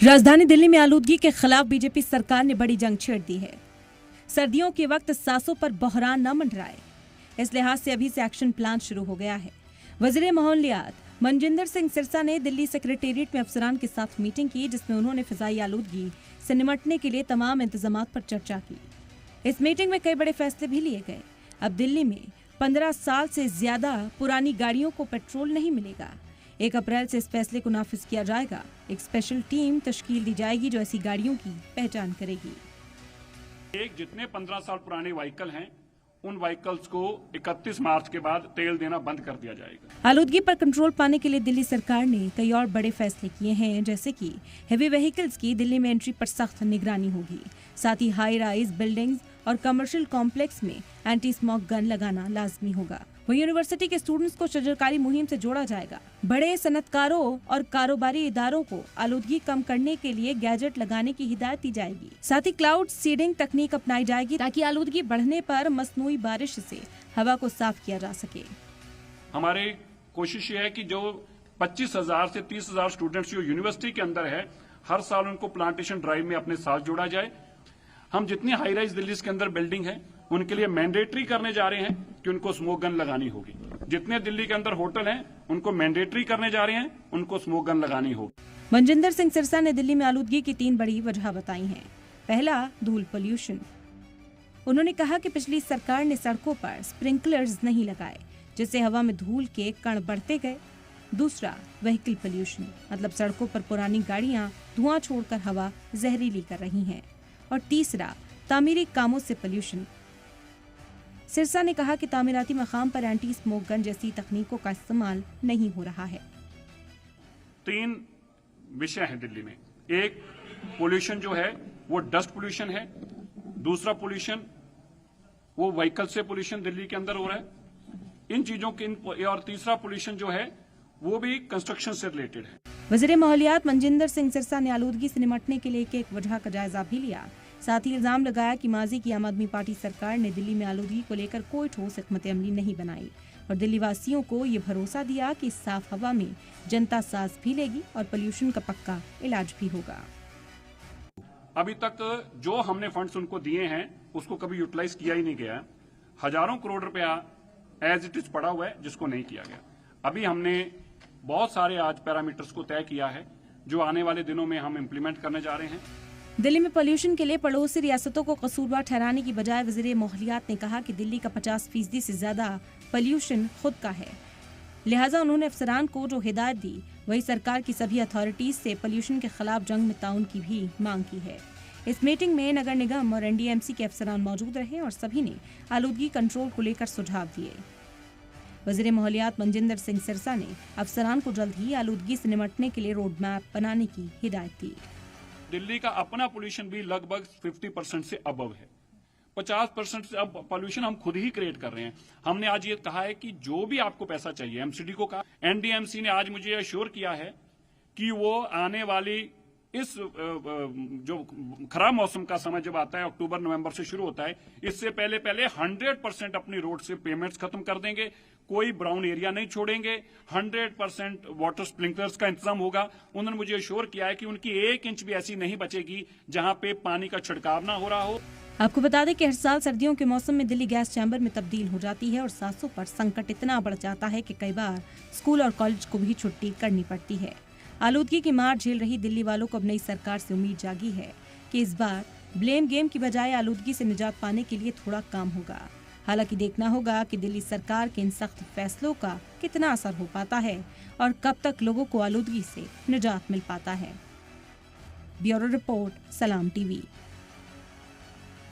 राजधानी दिल्ली में आलूदगी के खिलाफ बीजेपी सरकार ने बड़ी जंग छेड़ दी है। सर्दियों के वक्त सांसों पर बहरान न मंडराए, इस लिहाज से अभी से एक्शन प्लान शुरू हो गया है। वजीर माहौलियात मनजिंदर सिंह सिरसा ने दिल्ली सेक्रेटेरिएट में अफसरान के साथ मीटिंग की, जिसमें उन्होंने फिजाई आलूदगी से निपटने के लिए तमाम इंतजामात पर चर्चा की। इस मीटिंग में कई बड़े फैसले भी लिए गए। अब दिल्ली में 15 साल से ज्यादा पुरानी गाड़ियों को पेट्रोल नहीं मिलेगा। 1 अप्रैल से इस फैसले को नाफिज किया जाएगा। एक स्पेशल टीम तश्कील दी जाएगी जो ऐसी गाड़ियों की पहचान करेगी। जितने 15 साल पुराने व्हीकल हैं, उन व्हीकल्स को 31 मार्च के बाद तेल देना बंद कर दिया जाएगा। आलूदगी पर कंट्रोल पाने के लिए दिल्ली सरकार ने कई और बड़े फैसले किए हैं, जैसे कि हेवी व्हीकल्स की दिल्ली में एंट्री पर सख्त निगरानी होगी। साथ ही हाई राइज बिल्डिंग्स और कमर्शियल कॉम्प्लेक्स में एंटी स्मोक गन लगाना लाजमी होगा। वहीं यूनिवर्सिटी के स्टूडेंट्स को शजरकारी मुहिम से जोड़ा जाएगा। बड़े सनतकारों और कारोबारी इदारों को आलूदगी कम करने के लिए गैजेट लगाने की हिदायत दी जाएगी। साथ ही क्लाउड सीडिंग तकनीक अपनाई जाएगी ताकि आलूदगी बढ़ने पर मसनूई बारिश से हवा को साफ किया जा सके। हमारी कोशिश ये है कि जो 25,000 से 30,000 स्टूडेंट्स जो यूनिवर्सिटी के अंदर है, हर साल उनको प्लांटेशन ड्राइव में अपने साथ जोड़ा जाए। हम जितनी हाई राइज दिल्ली के अंदर बिल्डिंग है, उनके लिए मैंडेटरी करने जा रहे हैं कि उनको स्मोक गन लगानी होगी। जितने दिल्ली के अंदर होटल हैं, उनको मैंडेटरी करने जा रहे हैं, उनको स्मोक गन लगानी होगी। मनजिंदर सिंह सिरसा ने दिल्ली में आलूदगी की 3 बड़ी वजह बताई हैं। पहला, धूल पोल्यूशन। उन्होंने कहा कि पिछली सरकार ने सड़कों पर स्प्रिंकलर्स नहीं लगाए, जिससे हवा में धूल के कण बढ़ते गए। दूसरा, व्हीकल पोल्यूशन, मतलब सड़कों पर पुरानी गाड़ियां धुआं छोड़कर हवा जहरीली कर रही हैं। और तीसरा, तामीरी कामों से पोल्यूशन। सिरसा ने कहा कि तामीराती मकाम पर एंटी स्मोक गन जैसी तकनीकों का इस्तेमाल नहीं हो रहा है। 3 विषय हैं दिल्ली में। एक, पोल्यूशन जो है वो डस्ट पोल्यूशन है। दूसरा पोल्यूशन वो व्हीकल से पोल्यूशन दिल्ली के अंदर हो रहा है। इन चीजों के और तीसरा पोल्यूशन जो है वो भी कंस्ट्रक्शन से रिलेटेड है। वजीर माहौलियात मनजिंदर सिंह सिरसा ने आलूदगी से निपटने के लिए एक वजह का जायजा भी लिया। साथ ही इल्जाम लगाया कि माजी की आम आदमी पार्टी सरकार ने दिल्ली में आलूदगी को लेकर कोई ठोस हिकमत अमली नहीं बनाई और दिल्ली वासियों को ये भरोसा दिया कि साफ हवा में जनता सांस भी लेगी और पोल्यूशन का पक्का इलाज भी होगा। अभी तक जो हमने फंड्स उनको दिए हैं उसको कभी यूटिलाइज किया ही नहीं गया। हजारों करोड़ रुपया एज इट इज पड़ा हुआ है जिसको नहीं किया गया। अभी हमने बहुत सारे आज पैरामीटर्स को तय किया है जो आने वाले दिनों में हम इम्प्लीमेंट करने जा रहे हैं। दिल्ली में पोल्यूशन के लिए पड़ोसी रियासतों को कसूरवार ठहराने की बजाय वजीर माहौलियात ने कहा कि दिल्ली का 50% से ज्यादा पोल्यूशन खुद का है। लिहाजा उन्होंने अफसरान को जो हिदायत दी, वही सरकार की सभी अथॉरिटीज से पोल्यूशन के खिलाफ जंग में ताउन की भी मांग की है। इस मीटिंग में नगर निगम और एनडीएमसी के अफसरान मौजूद रहे और सभी ने आलूदगी कंट्रोल को लेकर सुझाव दिए। वजीर माहौलियात मनजिंदर सिंह सिरसा ने अफसरान को जल्द ही आलूदगी से निपटने के लिए रोड मैप बनाने की हिदायत दी। दिल्ली का अपना पोल्यूशन भी लगभग 50% से अबव है। 50% से अब पोल्यूशन हम खुद ही क्रिएट कर रहे हैं। हमने आज ये कहा है कि जो भी आपको पैसा चाहिए, एमसीडी को कहा, एनडीएमसी ने आज मुझे एश्योर किया है कि वो आने वाली इस जो खराब मौसम का समय जब आता है, अक्टूबर नवंबर से शुरू होता है, इससे पहले 100% अपनी रोड से पेमेंट्स खत्म कर देंगे। कोई ब्राउन एरिया नहीं छोड़ेंगे। 100% वाटर स्प्रिंकलर्स का इंतजाम होगा। उन्होंने मुझे एश्योर किया है कि उनकी 1 इंच भी ऐसी नहीं बचेगी जहां पे पानी का छिड़काव ना हो रहा हो। आपको बता दें कि हर साल सर्दियों के मौसम में दिल्ली गैस चैम्बर में तब्दील हो जाती है और सांसों पर संकट इतना बढ़ जाता है कि कई बार स्कूल और कॉलेज को भी छुट्टी करनी पड़ती है। आलूदगी की मार झेल रही दिल्ली वालों को अब नई सरकार से उम्मीद जागी है कि इस बार ब्लेम गेम की बजाय आलूदगी से निजात पाने के लिए थोड़ा काम होगा। हालांकि देखना होगा कि दिल्ली सरकार के इन सख्त फैसलों का कितना असर हो पाता है और कब तक लोगों को आलूदगी से निजात मिल पाता है। ब्यूरो रिपोर्ट, सलाम टीवी।